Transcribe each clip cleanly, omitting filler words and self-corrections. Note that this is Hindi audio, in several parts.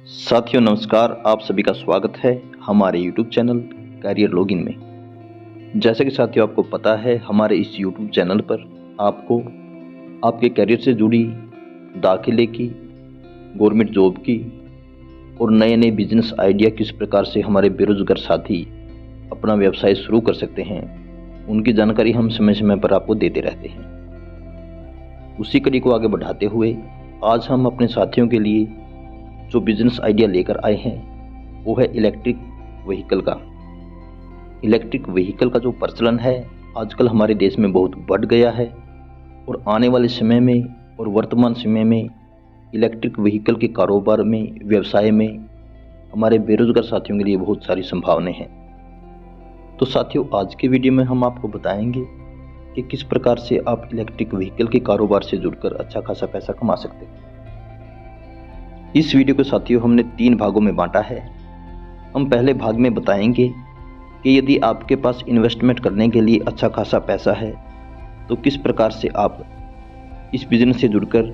साथियों नमस्कार, आप सभी का स्वागत है हमारे YouTube चैनल करियर लॉगिन में। जैसे कि साथियों आपको पता है, हमारे इस YouTube चैनल पर आपको आपके करियर से जुड़ी दाखिले की, गवर्नमेंट जॉब की और नए नए बिजनेस आइडिया किस प्रकार से हमारे बेरोजगार साथी अपना व्यवसाय शुरू कर सकते हैं, उनकी जानकारी हम समय समय पर आपको देते रहते हैं। उसी कड़ी को आगे बढ़ाते हुए आज हम अपने साथियों के लिए जो बिजनेस आइडिया लेकर आए हैं वो है इलेक्ट्रिक व्हीकल का। इलेक्ट्रिक व्हीकल का जो प्रचलन है आजकल हमारे देश में बहुत बढ़ गया है और आने वाले समय में और वर्तमान समय में इलेक्ट्रिक व्हीकल के कारोबार में, व्यवसाय में हमारे बेरोजगार साथियों के लिए बहुत सारी संभावनाएं हैं। तो साथियों आज के वीडियो में हम आपको बताएंगे कि किस प्रकार से आप इलेक्ट्रिक व्हीकल के कारोबार से जुड़कर अच्छा खासा पैसा कमा सकते हैं। इस वीडियो को साथियों हमने 3 भागों में बांटा है। हम पहले भाग में बताएंगे कि यदि आपके पास इन्वेस्टमेंट करने के लिए अच्छा खासा पैसा है तो किस प्रकार से आप इस बिजनेस से जुड़कर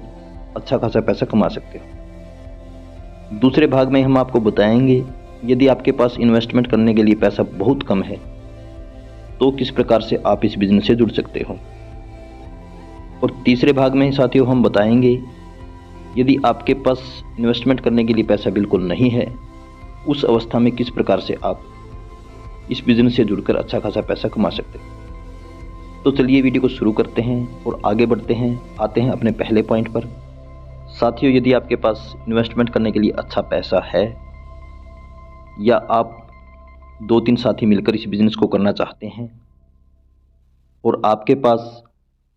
अच्छा खासा पैसा कमा सकते हो। दूसरे भाग में हम आपको बताएंगे यदि आपके पास इन्वेस्टमेंट करने के लिए पैसा बहुत कम है तो किस प्रकार से आप इस बिजनेस से जुड़ सकते हो। और तीसरे भाग में साथियों हम बताएंगे यदि आपके पास इन्वेस्टमेंट करने के लिए पैसा बिल्कुल नहीं है, उस अवस्था में किस प्रकार से आप इस बिजनेस से जुड़कर अच्छा खासा पैसा कमा सकते हैं। तो चलिए वीडियो को शुरू करते हैं और आगे बढ़ते हैं। आते हैं अपने पहले पॉइंट पर। साथियों यदि आपके पास इन्वेस्टमेंट करने के लिए अच्छा पैसा है या आप 2-3 साथी मिलकर इस बिजनेस को करना चाहते हैं और आपके पास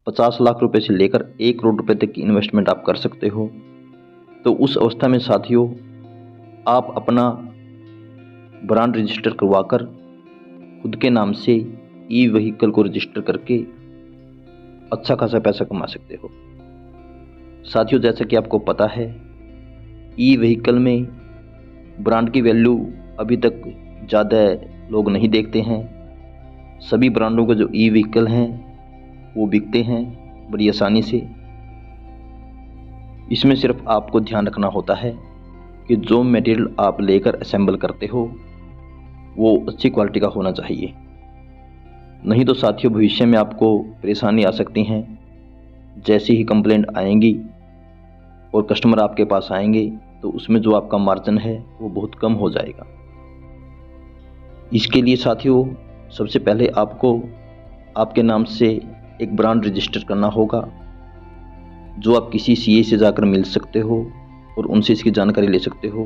50 लाख रुपए से लेकर 1 करोड़ रुपए तक की इन्वेस्टमेंट आप कर सकते हो, तो उस अवस्था में साथियों आप अपना ब्रांड रजिस्टर करवाकर खुद के नाम से ई व्हीकल को रजिस्टर करके अच्छा खासा पैसा कमा सकते हो। साथियों जैसा कि आपको पता है, ई व्हीकल में ब्रांड की वैल्यू अभी तक ज़्यादा लोग नहीं देखते हैं। सभी ब्रांडों के जो ई व्हीकल हैं वो बिकते हैं बड़ी आसानी से। इसमें सिर्फ आपको ध्यान रखना होता है कि जो मटेरियल आप लेकर असेंबल करते हो वो अच्छी क्वालिटी का होना चाहिए, नहीं तो साथियों भविष्य में आपको परेशानी आ सकती हैं। जैसे ही कंप्लेंट आएंगी और कस्टमर आपके पास आएंगे तो उसमें जो आपका मार्जिन है वो बहुत कम हो जाएगा। इसके लिए साथियों सबसे पहले आपको आपके नाम से एक ब्रांड रजिस्टर करना होगा, जो आप किसी सीए से जाकर मिल सकते हो और उनसे इसकी जानकारी ले सकते हो।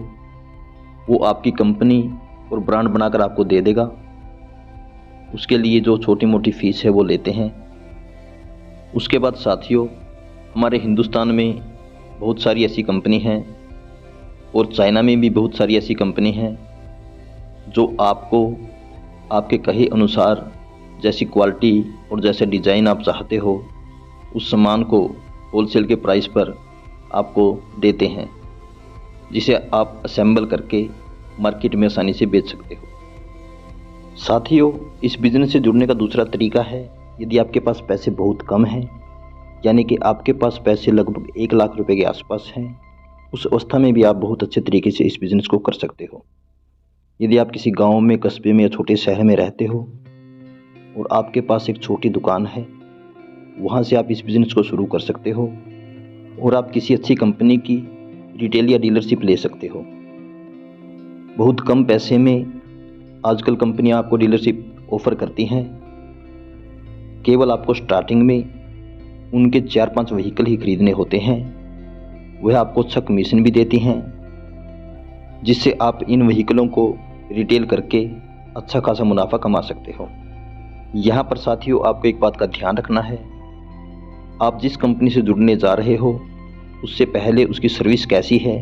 वो आपकी कंपनी और ब्रांड बनाकर आपको दे देगा। उसके लिए जो छोटी मोटी फीस है वो लेते हैं। उसके बाद साथियों हमारे हिंदुस्तान में बहुत सारी ऐसी कंपनी हैं और चाइना में भी बहुत सारी ऐसी कंपनी हैं जो आपको आपके कहे अनुसार जैसी क्वालिटी और जैसे डिज़ाइन आप चाहते हो उस सामान को होलसेल के प्राइस पर आपको देते हैं, जिसे आप असेंबल करके मार्केट में आसानी से बेच सकते हो। साथियों इस बिज़नेस से जुड़ने का दूसरा तरीका है, यदि आपके पास पैसे बहुत कम हैं, यानी कि आपके पास पैसे लगभग 1 लाख रुपए के आसपास हैं, उस अवस्था में भी आप बहुत अच्छे तरीके से इस बिज़नेस को कर सकते हो। यदि आप किसी गाँव में, कस्बे में या छोटे शहर में रहते हो और आपके पास एक छोटी दुकान है, वहाँ से आप इस बिज़नेस को शुरू कर सकते हो और आप किसी अच्छी कंपनी की रिटेल या डीलरशिप ले सकते हो। बहुत कम पैसे में आजकल कंपनियां आपको डीलरशिप ऑफ़र करती हैं। केवल आपको स्टार्टिंग में उनके 4-5 व्हीकल ही खरीदने होते हैं। वह आपको अच्छा कमीशन भी देती हैं, जिससे आप इन व्हीकलों को रिटेल करके अच्छा खासा मुनाफा कमा सकते हो। यहाँ पर साथियों आपको एक बात का ध्यान रखना है, आप जिस कंपनी से जुड़ने जा रहे हो उससे पहले उसकी सर्विस कैसी है,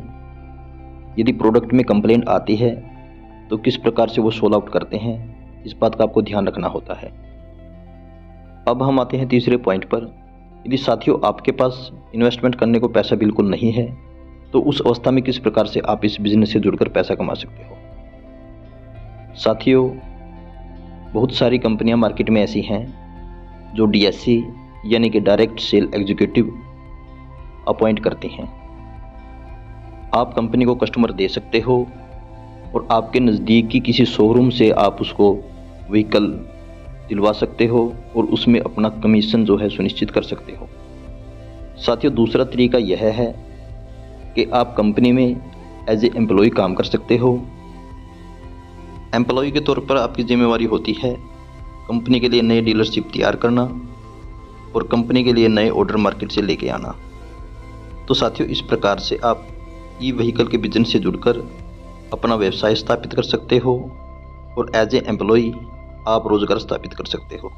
यदि प्रोडक्ट में कंप्लेंट आती है तो किस प्रकार से वो सॉल्व आउट करते हैं, इस बात का आपको ध्यान रखना होता है। अब हम आते हैं तीसरे पॉइंट पर। यदि साथियों आपके पास इन्वेस्टमेंट करने को पैसा बिल्कुल नहीं है तो उस अवस्था में किस प्रकार से आप इस बिजनेस से जुड़कर पैसा कमा सकते हो। साथियों बहुत सारी कंपनियां मार्केट में ऐसी हैं जो डीएससी यानी कि डायरेक्ट सेल एग्जीक्यूटिव अपॉइंट करती हैं। आप कंपनी को कस्टमर दे सकते हो और आपके नज़दीक की किसी शोरूम से आप उसको व्हीकल दिलवा सकते हो और उसमें अपना कमीशन जो है सुनिश्चित कर सकते हो। साथियों, दूसरा तरीका यह है कि आप कंपनी में एज ए एम्प्लॉय काम कर सकते हो। एम्प्लॉय के तौर पर आपकी जिम्मेवारी होती है कंपनी के लिए नए डीलरशिप तैयार करना और कंपनी के लिए नए ऑर्डर मार्केट से लेके आना। तो साथियों, इस प्रकार से आप ई व्हीकल के बिजनेस से जुड़कर अपना व्यवसाय स्थापित कर सकते हो और एज ए एम्प्लॉय आप रोजगार स्थापित कर सकते हो।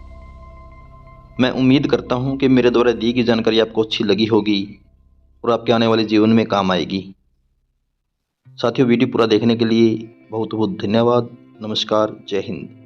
मैं उम्मीद करता हूं कि मेरे द्वारा दी गई जानकारी आपको अच्छी लगी होगी और आपके आने वाले जीवन में काम आएगी। साथियों, वीडियो पूरा देखने के लिए बहुत बहुत धन्यवाद। नमस्कार, जय हिंद।